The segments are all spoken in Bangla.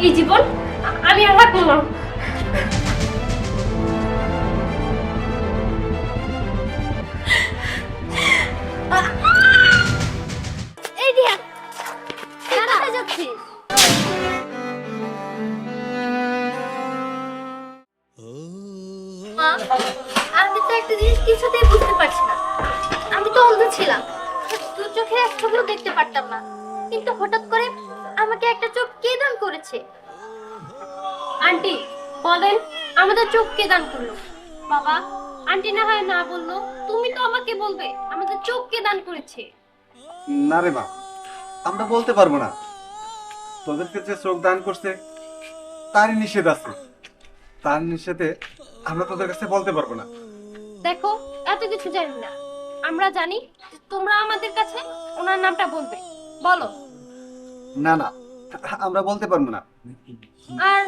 এই জীবন আমি আর রাখবো না। এই দিয়া কোথায় যাচ্ছিস? মা, আমি তো একটা জিনিস কিছুতেই বুঝতে পারছি না। আমি তো অন্ধ ছিলাম, দু চোখে এক চোখও দেখতে পারতাম না, কিন্তু হঠাৎ করে আমাকে একটা চোখ কে দান করেছে? আন্টি বলেন, আমাদের চোখ কে দান করলো? বাবা, আন্টি না হয় না বললো, তুমি তো আমাকে বলবে আমাদের চোখ কে দান করেছে। না রে মা, আমরা বলতে পারবো না। তোদেরকে যে চোখ দান করছে তারই নিষেধ আছে, তার নিষেধে আমরা তোদের কাছে বলতে পারবো না। দেখো, এত কিছু জানি না, আমরা জানি যে তোমরা আমাদের কাছে ওনার নামটা বলবে। বলো। না না, আমরা বলতে পারবো না। আর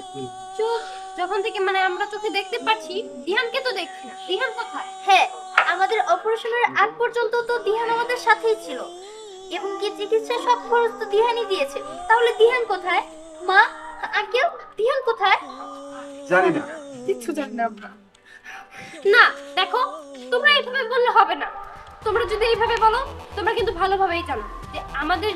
চোখ যখন থেকে মানে আমরা চোখে দেখতে পাচ্ছি, দিহানকে তো দেখছি না। দিহান কোথায়? হ্যাঁ, আমাদের অপারেশনের আগ পর্যন্ত তো দিহান আমাদের সাথেই ছিল, এবং কি চিকিৎসা সব খরচ তো দিহানই দিয়েছে। তাহলে দিহান কোথায়? মা, আঙ্কেল, দিহান কোথায়? জানি না, কিচ্ছু জানি না আমরা। না দেখো, তোমরা এইভাবে বললে হবে না। তোমরা যদি এইভাবে বলো, তোমরা কিন্তু ভালোভাবেই জানো যে আমাদের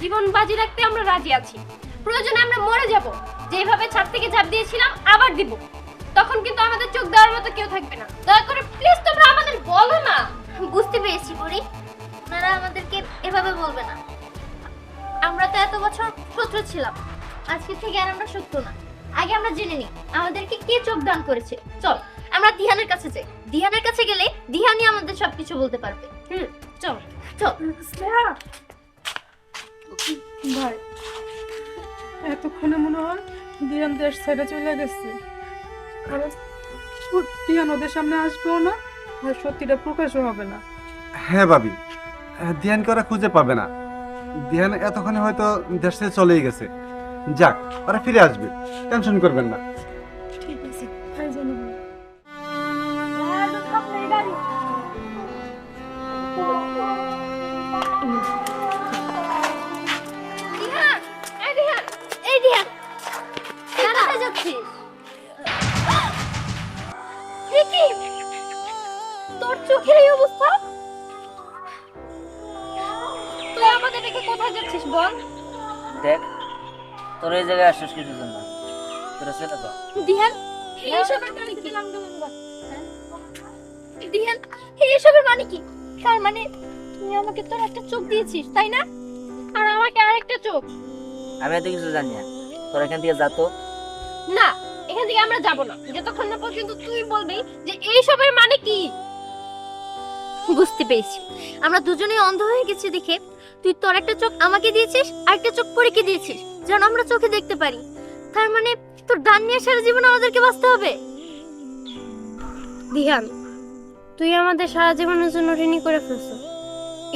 জীবন বাজি রাখতে আমরা রাজি আছি। প্রয়োজনে আমরা মরে যাব, যেভাবে ছাদ থেকে ঝাঁপ দিয়েছিলাম আবার দিব। তখন কিন্তু আমাদের চোখ দেওয়ার মতো কেউ থাকবে না। দয়া করে প্লিজ তোমরা আমাদের বলো না। বুঝতে পেরেছি বুড়ি, ওনারা আমাদেরকে এভাবে বলবে না। আমরা তো এত বছর শত্রু ছিলাম, আজকে থেকে আর আমরা শত্রু না। আগে আমরা জেনে নিই আমাদেরকে কে চোখ দান করেছে। চল আমরা দিহানের কাছে যাই। দিহানের কাছে গেলে দিহানই আমাদের সবকিছু বলতে পারবে। চল চল। স্নেহা, ভাই এতক্ষণে মনে হয় দিয়ান দেশ ছেড়ে চলে গেছে। কারণ দিয়ান ওদের সামনে আসবেও না, আর সত্যিটা প্রকাশও হবে না। হ্যাঁ ভাবি, ধ্যানকে ওরা খুঁজে পাবে না। ধ্যান এতক্ষণে হয়তো দেশ থেকে চলেই গেছে। যাক, ওরা ফিরে আসবে, টেনশন করবেন না। ঠিক আছে, তাই জানি না। দিহান, এই দিহান, এই দিহান, কোথায় যাচ্ছিস? এ কি? তোর চোখের এই অবস্থা? তুই আমাদের রেখে কোথায় যাচ্ছিস বল? দেখ, তোর এই জায়গায় আসছিস কিছুর জন্য, তোরা চলে যা। দিহান, এইসবের মানে কি? দিহান, এইসবের মানে কি? তার মানে তুই আমাকে তোর একটা চোখ দিয়েছিস, তাই না? আর আমাকে আরেকটা চোখ? আমি এত কিছু জানি না, তোরা এখান থেকে যা তো। না, এখান থেকে আমরা যাব না যতক্ষণ না পর্যন্ত তুই বলবি যে এইসবের মানে কি। বুঝতে পেরেছি, আমরা দুজনেই অন্ধ হয়ে গেছি দেখে তুই তোর একটা চোখ আমাকে দিয়েছিস আর একটা চোখ পরীকে দিয়েছিস, যেন আমরা চোখে দেখতে পারি। তার মানে তোর দান নিয়ে সারা জীবন আমাদেরকে বাঁচতে হবে। দিহান, তুই আমাদের সারা জীবনের জন্য ঋণী করে ফেলছিস।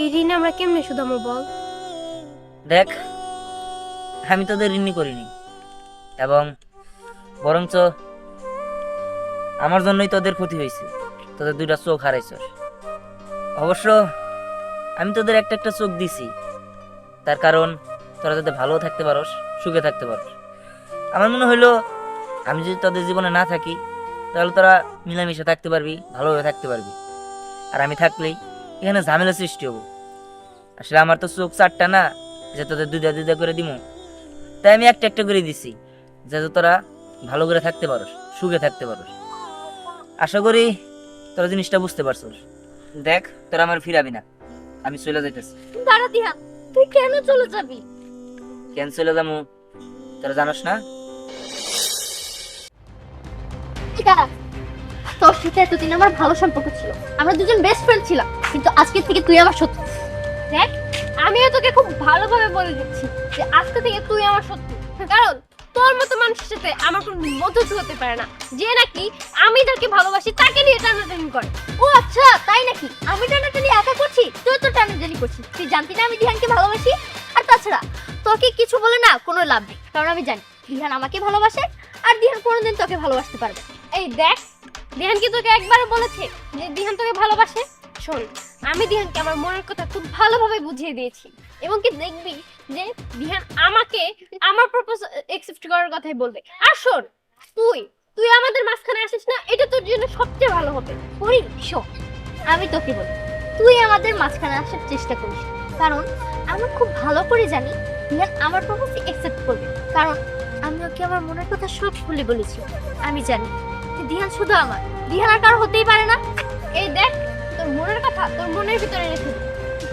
এই ঋণ আমরা কেমনে শুধাবো বল? দেখ, আমি তোদের ঋণী করিনি, এবং বরঞ্চ আমার জন্যই তোদের ক্ষতি হয়েছে। তোদের দুইটা চোখ হারাইছস। অবশ্য আমি তোদের একটা একটা চোখ দিছি, তার কারণ তোরা যাতে ভালো থাকতে পারস, সুখে থাকতে পারস। আমার মনে হইলো আমি যদি তোদের জীবনে না থাকি, তাহলে তোরা মিলামিশে থাকতে পারবি, ভালোভাবে থাকতে পারবি। আর আমি থাকলেই এখানে ঝামেলা সৃষ্টি হবো। আসলে আমার তো চোখ চারটা না, যে তোদের দুইটা দুইটা করে দিব। তাই আমি একটা একটা করে দিছি, যাতে তোরা ভালো করে থাকতে পারস, সুখে থাকতে পারস। আশা করি তোরা জিনিসটা বুঝতে পারছস। দেখ, তোরা আমার ফিরাবি না, আমি চলে যাইতেছি। দাঁড়া দিহান, তুই কেন চলে যাবি? কেন চলে যাবো তোরা জানোস না? তোর সাথে এতদিন আমার ভালো সম্পর্ক ছিল, আমরা দুজন বেস্ট ফ্রেন্ড ছিলাম, কিন্তু আজকে থেকে তুই আমার শত্রু। দেখ, আমিও তোকে খুব ভালোভাবে বলে দিচ্ছি যে আজকে থেকে তুই আমার শত্রু। কারণ তোর মতো মানুষের সাথে আমার কোনো মধুচু হতে পারে না, যে নাকি আমি যাকে ভালোবাসি তাকে নিয়ে টানাটানি করে। ও আচ্ছা, তাই নাকি? আমি টানাটানি একা করছি, তুই তো টানাটানি করছিস। তুই জানতি না আমি দিহানকে ভালোবাসি? আর তাছাড়া তোকে কিছু বলে না কোনো লাভ নেই, কারণ আমি জানি দিহান আমাকে ভালোবাসে, আর দিহান কোনোদিন তোকে ভালোবাসতে পারবে। এই দেখ, দিহান কি তোকে একবার বলেছে যে দিহান তোকে ভালোবাসে? শোন, আমি দিহানকে আমার মনের কথা খুব ভালোভাবে বুঝিয়ে দিয়েছি। এবং কি দেখবি যে দিহান আমাকে আমার প্রপোজ অ্যাকসেপ্ট করার কথাই বলবে। আর শোন, তুই তুই আমাদের মাঝখানে আসিস না, এটা তোর জন্য সবচেয়ে ভালো হবে। পরি শোন, আমি তোকে বলি, তুই আমাদের মাঝখানে আসার চেষ্টা করিস, কারণ আমরা খুব ভালো করে জানি দিহান আমার প্রপোজ অ্যাকসেপ্ট করবে, কারণ আমি ওকে আমার মনের কথা সব খুলে বলেছি। আমি জানি যে দিহান শুধু আমার, দিহান আর কারো হতেই পারে না। এই দেখ, তোর মনের কথা তোর মনের ভিতরে রেখে দে।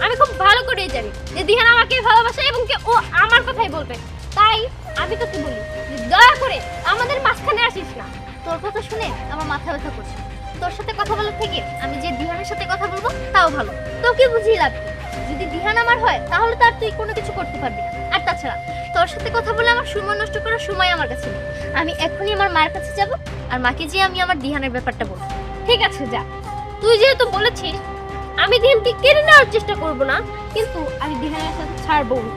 আমি খুব ভালো করেই জানি যে দিহান আমাকে ভালোবাসে এবং কি ও আমার কথাই বলবে। তাই আমি তোকে বলি যে দয়া করে আমাদের মাঝখানে আসিস না। তোর কথা শুনে আমার মাথা ব্যথা করছে। তোর সাথে কথা বলার থেকে আমি যে দিহানের সাথে কথা বলবো তাও ভালো। তোকে বুঝিয়ে লাভ কি? যদি দিহান আমার হয় তাহলে তার তুই কোনো কিছু করতে পারবি না। আর তাছাড়া তোর সাথে কথা বলে আমার সময় নষ্ট করার সময় আমার কাছে নেই। আমি এখনই আমার মায়ের কাছে যাব, আর মাকে যেয়ে আমি আমার দিহানের ব্যাপারটা বলবো। ঠিক আছে, যা। তুই যেহেতু বলেছিস, আমি দিহানকে কেড়ে নেওয়ার চেষ্টা করব না, কিন্তু আমি দিহানের সাথে ছাড়বো না।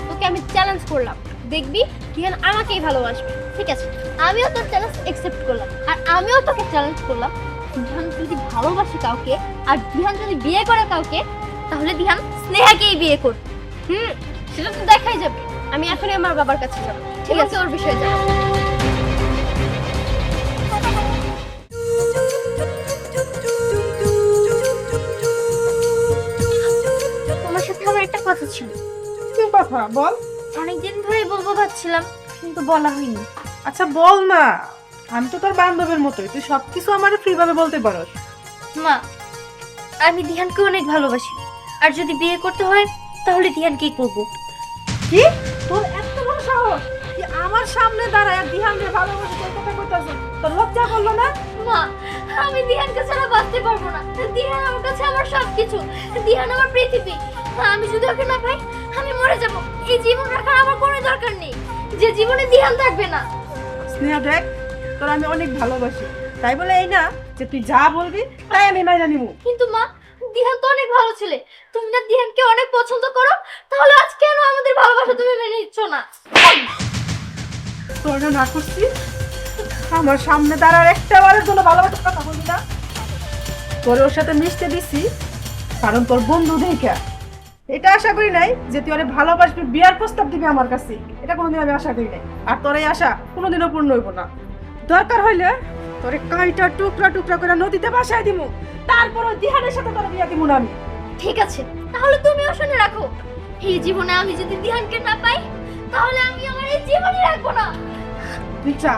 তোকে আমি চ্যালেঞ্জ করলাম, দেখবি দিহান আমাকেই ভালোবাসবে। ঠিক আছে, আমিও তোর চ্যালেঞ্জ অ্যাকসেপ্ট করলাম, আর আমিও তোকে চ্যালেঞ্জ করলাম, দিহান যদি ভালোবাসে কাউকে আর দিহান যদি বিয়ে করে কাউকে, তাহলে দিহান স্নেহাকেই বিয়ে করবে। সেটা তো দেখাই যাবে। আমি এখনই আমার বাবার কাছে যাবো। ঠিক আছে, ওর বিষয়ে যাবো। তোমার সাথে আমার একটা কথা ছিল, কি কথা বল? অনেকদিন ধরেই বলবো ভাবছিলাম, কিন্তু বলা হয়নি। আচ্ছা বল না, আমি তো তোর বান্ধবীর মতোই, তুই সবকিছু আমার ফ্রি ভাবে বলতে পারোস। মা, আমি দিহানকে অনেক ভালোবাসি, আর যদি বিয়ে করতে হয় তাহলে দিহানকেই করবো। কি? তোর এত বড় সাহস তুই আমার সামনে দাঁড়ায় দিহানকে ভালোবাসি তোর কথা কইতাছিস? তোর লজ্জা করলো না? মা, আমি দিহানকে ছাড়া বাঁচতে পারবো না। দিহান আমার কাছে আমার সবকিছু, দিহান আমার পৃথিবী। আমি যদি ওকে না পাই আমি মরে যাব। এই জীবন রাখার আমার কোনো দরকার নেই, যে জীবনে দিহান থাকবে না। স্নেহা দেখ, তোর আমি অনেক ভালোবাসি, তাই বলে এই না যে তুই যা বলবি তাই আমি মাইনা নিব। কিন্তু মা, দিহান তো অনেক ভালো ছেলে, তুমি না দিহানকে অনেক পছন্দ করো, তাহলে আজ কেন আমাদের ভালোবাসা তুমি মেনে নিচ্ছ না? তোর না করছি, আমার সামনে দাঁড়ার একটা বারের জন্য ভালোবাসার কথা বলবি না। তোর ওর সাথে মিশতে দিছি কারণ তোর বন্ধু দেখা। এটা আশা করি নাই যে তুই অনেক ভালোবাসবি, বিয়ার প্রস্তাব দিবি আমার কাছে, এটা কোনোদিন আমি আশা করি নাই। আর তোর এই আশা কোনোদিনও পূর্ণ হইব না। দরকার হইলে তোরে কাইটা টুকরা টুকরা করে নদীতে ভাসায় দিমু, তারপরও দিহানের সাথে তোর বিয়া দিমু না আমি। ঠিক আছে, তাহলে তুমিও শুনে রাখো, এই জীবনে আমি যদি দিহানকে না পাই তাহলে আমি আমার এই জীবনই রাখবো না। তুই চা,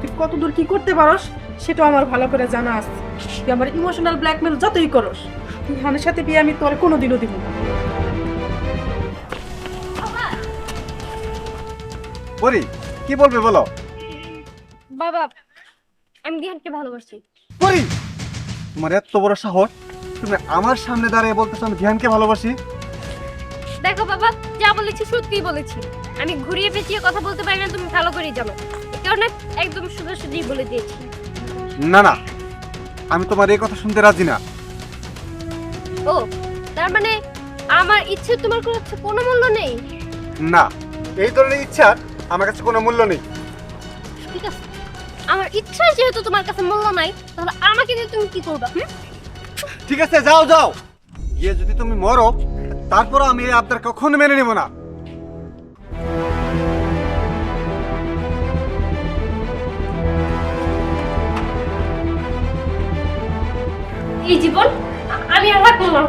তুই কতদূর কি করতে পারস সেটা আমার ভালো করে জানা আছে। তুই আমার ইমোশনাল ব্ল্যাকমেল যতই করস, দিহানের সাথে বিয়ে আমি তোর কোনোদিনও দিব না। পরি, কি বলবে বলো? বাবা, আমি দিহানকে ভালোবাসি। পরি, তোমার এত বড় সাহস, তুমি আমার সামনে দাঁড়িয়ে বলতেছো আমি ধ্যানকে ভালোবাসি? দেখো বাবা, যা বলেছি সত্যিই বলেছি। আমি ঘুরিয়ে পেঁচিয়ে কথা বলতে পারি না, তুমি ভালো করেই জানো। এই কারণে একদম সোজাসুজি বলে দিয়েছি। না না, আমি তোমার এই কথা শুনতে রাজি না। ও, তার মানে আমার ইচ্ছে তোমার কোনো মূল্য নেই? না, এই ধরনের ইচ্ছার আমার কাছে কোনো মূল্য নেই। ঠিক আছে, আমার ইচ্ছা যেহেতু তোমার কাছে মূল্য নাই, তাহলে আমাকে দিয়ে তুমি কি করবে? ঠিক আছে, যাও যাও, গিয়ে যদি তুমি মরো তারপর আমি এই আবদার কখনো মেনে নেব না। এই জীবন আমি আর রাখবো না।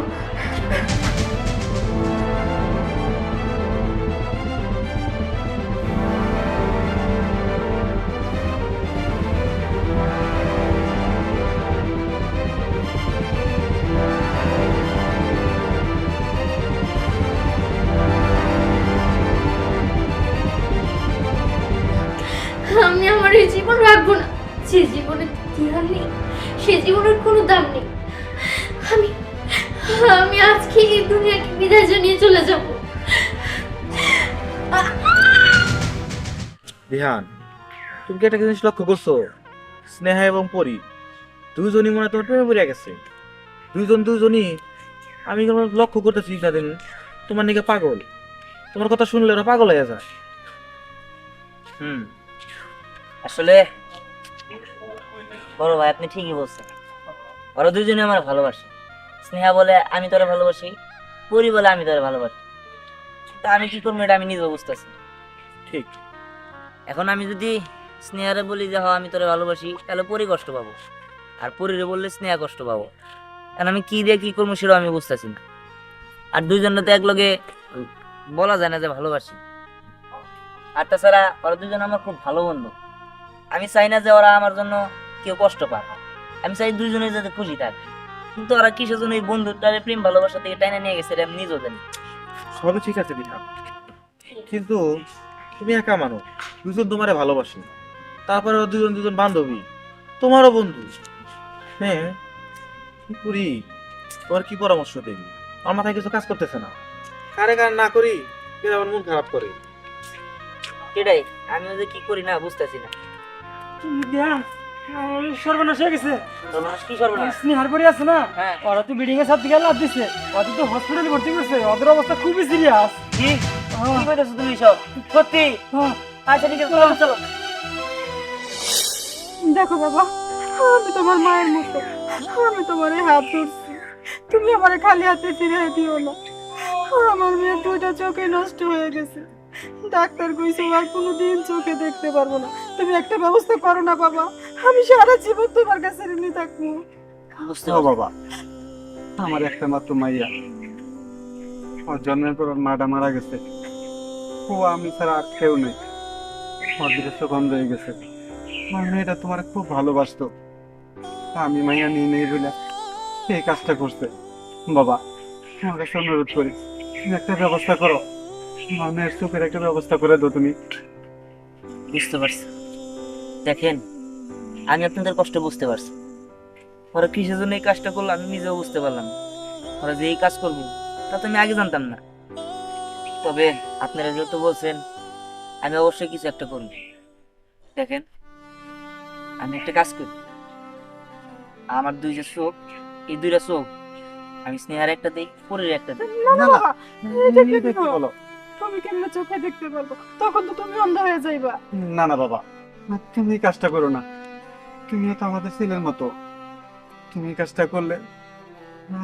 আমি আমার এই জীবন রাখবো না। যে জীবনে দিহান নেই সে জীবনের কোনো দাম নেই। আমি আমি আজকে এই দুনিয়াকে বিদায় জানিয়ে চলে যাব। বিহান, তুমি কি একটা জিনিস লক্ষ্য করছো? স্নেহা এবং পরি দুজনই মনে হয় তোমার প্রেমে পড়ে গেছে। দুজনই আমি লক্ষ্য করতেছি না দিন তোমার নাকি পাগল। তোমার কথা শুনলে ওরা পাগল হয়ে যায়। আসলে বড় ভাই আপনি ঠিকই বলছেন, ওরা দুজনে আমার ভালোবাসে। স্নেহা বলে আমি তোরে ভালোবাসি, পরি বলে আমি তোরে ভালোবাসি। তা আমি কি করবো এটা আমি নিজে বুঝতেছি। ঠিক। এখন আমি যদি স্নেহারে বলি যে হ্যাঁ আমি তোরে ভালোবাসি, তাহলে পরি কষ্ট পাবো, আর পরিরে বললে স্নেহা কষ্ট পাবো। এখন আমি কি দিয়ে কি করবো সেটাও আমি বুঝতেছি না। আর দুইজনে তো একলগে বলা যায় না যে ভালোবাসি। আর তাছাড়া ওরা দুজন আমার খুব ভালো বন্ধু। আমি চাই না যে ওরা আমার জন্য কেউ কষ্ট পায়, আমি চাই দুইজনে যাতে খুশি থাকে। কিন্তু ওরা কিসের জন্য এই বন্ধুটারে প্রেম ভালোবাসা থেকে টাইনা নিয়ে গেছে এটা আমি নিজেও জানি। সবই ঠিক আছে দিহান, কিন্তু তুমি একা মানুষ, দুজন তোমারে ভালোবাসে, তারপরে দুজন দুজন বান্ধবী, তোমারও বন্ধু। হ্যাঁ, কি করি, তোমার কি পরামর্শ দেই? আমার মাথায় কিছু কাজ করতেছে না, কারে কার না করি এরা আমার মন খারাপ করে। এটাই আমি যে কি করি না বুঝতেছি না। সর্বনাশ হয়ে গেছে। সর্বনাশ কি সর্বনাশ? স্নেহার পরে আছে না, হ্যাঁ। ওরা তো বিল্ডিং এর ছাদ থেকে লাভ দিচ্ছে, ওদের তো হসপিটালে ভর্তি করছে, ওদের অবস্থা খুবই সিরিয়াস। কি কি কইতেছো তুমি সব? সত্যি? আচ্ছা ঠিক আছে, চলো চলো। দেখো বাবা, আমি তোমার মায়ের মতো, আমি তোমার হাত ধরছি, তুমি আমার খালি হাতে ফিরে দিও না। আমার মেয়ের দুইটা চোখে নষ্ট হয়ে গেছে, ডাক্তার কইছে আর কোনোদিন চোখে দেখতে পারবো না। তুমি একটা ব্যবস্থা করো না বাবা, আমি সারা জীবন তোমার কাছে ঋণী থাকবো। বুঝতে ও বাবা, আমার একটা মাত্র মাইয়া, ওর জন্মের পর ওর মাটা মারা গেছে। ও আমি ছাড়া আর কেউ নেই, ওর দৃশ্য বন্ধ হয়ে গেছে। আমার মেয়েটা তোমার খুব ভালোবাসতো, আমি মাইয়া নিয়ে নেই বলে এই কাজটা করছে। বাবা, আমার কাছে অনুরোধ করি, তুমি একটা ব্যবস্থা করো, আমার মেয়ের চোখের একটা ব্যবস্থা করে দাও তুমি। বুঝতে পারছি। দেখেন, আমি আপনাদের কষ্ট বুঝতে পারছি। ওরা কিসের জন্য এই কাজটা করলো আমি নিজেও বুঝতে পারলাম না। ওরা যে এই কাজ করবো তা তো আমি আগে জানতাম না। তবে আপনারা যেহেতু বলছেন, আমি অবশ্যই কিছু একটা করব। দেখেন, আমি একটা কাজ করি, আমার দুই যে চোখ, এই দুইটা চোখ আমি স্নেহার একটা দিই, পরের একটা দিই। না না বাবা, এটা কি এটা কি বলো? তুমি কেমনে চোখে দেখতে পারবো? তখন তো তুমি অন্ধ হয়ে যাইবা। না না বাবা, তুমি এই কাজটা করো না। তুমিও তো আমাদের ছেলের মতো, তুমি এই কাজটা করলে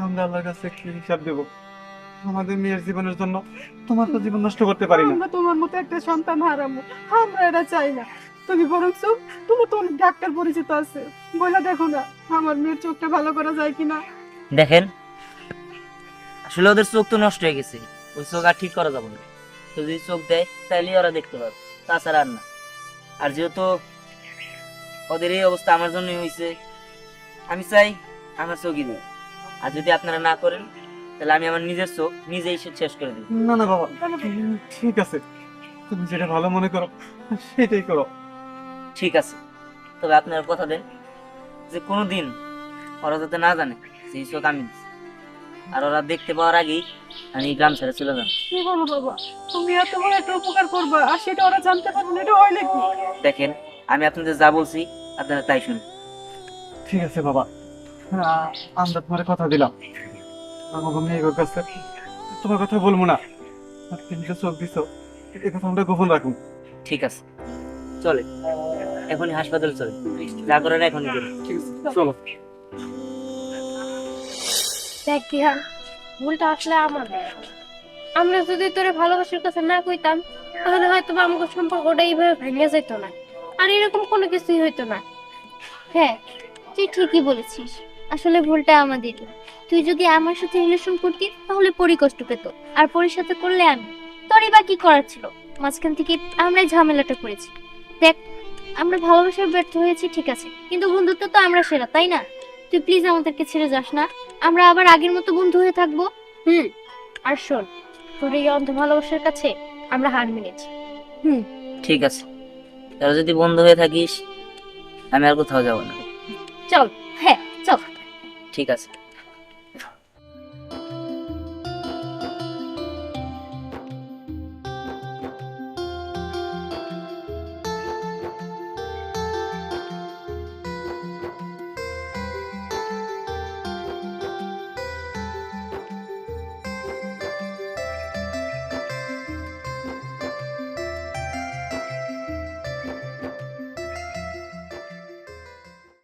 আমরা আল্লাহর কাছে কি হিসাব দেবো? আমাদের মেয়ের জীবনের জন্য তোমার তো জীবন নষ্ট করতে পারি না। আমরা তোমার মতো একটা সন্তান হারাবো, আমরা এটা চাই না। তুমি বরং তোমার তো অনেক ডাক্তার পরিচিত আছে, বলে দেখো না আমার মেয়ের চোখটা ভালো করা যায় কিনা। দেখেন, আসলে ওদের চোখ তো নষ্ট হয়ে গেছে, ওই চোখ আর ঠিক করা যাবে না। তো যদি চোখ দেয় তাহলে ওরা দেখতে পাবে, তাছাড়া আর না। আর যেহেতু ওদের এই অবস্থা আমার জন্যই হয়েছে, আমি চাই আমার চোখই দিই। আর যদি আপনারা না করেন তাহলে আমি আমার নিজের চোখ নিজেই শেষ করে দিই। না না বাবা, ঠিক আছে, তুমি যেটা ভালো মনে করো সেটাই করো। ঠিক আছে, তবে আপনারা কথা দেন যে কোনোদিন ওরা যাতে না জানে সেই চোখ আমি দিছি। আর ওরা দেখতে পাওয়ার আগেই আমি এই গ্রাম ছেড়ে চলে যাব। কি বলো বাবা, তুমি এত বড় একটা উপকার করবা আর সেটা ওরা জানতে পারবে না, এটা হয় নাকি? দেখেন, আমি আপনাদের যা বলছি আপনারা তাই শুনুন। ঠিক আছে বাবা, আমরা তোমার কথা দিলাম, আমাকে মেয়ের কাছে তোমার কথা বলবো না। আর তুমি যে চোখ দিছো এই কথা আমরা গোপন রাখুন। ঠিক আছে, চলে এখনই হাসপাতালে চলে, যা করেন এখনই করুন। ঠিক আছে, চলো। দেখ দিহান, ভুলটা আসলে আমাদের। আমরা যদি তোরে ভালোবাসার কথা না কইতাম তাহলে হয়তো আমাদের সম্পর্কটা এইভাবে ভেঙে যেত না, আর এরকম কোনো কিছুই হইতো না। হ্যাঁ, তুই ঠিকই বলেছিস, আসলে ভুলটা আমাদের। তুই যদি আমার সাথে রিলেশন করতি তাহলে পরি কষ্ট পেত, আর পরির সাথে করলে আমি। তোরই বা কি করার ছিল? মাঝখান থেকে আমরাই ঝামেলাটা করেছি। দেখ, আমরা ভালোবাসায় ব্যর্থ হয়েছি ঠিক আছে, কিন্তু বন্ধুত্ব তো আমরা সেরা, তাই না? তুই প্লিজ আমাদেরকে ছেড়ে যাস না, আমরা আবার আগের মতো বন্ধু হয়ে থাকবো। আর শোন, তোর এই অন্ধ ভালোবাসার কাছে আমরা হার মেনেছি। ঠিক আছে, তাহলে যদি বন্ধ হয়ে থাকিস আমি আর কোথাও যাব না। চল। হ্যাঁ চল। ঠিক আছে।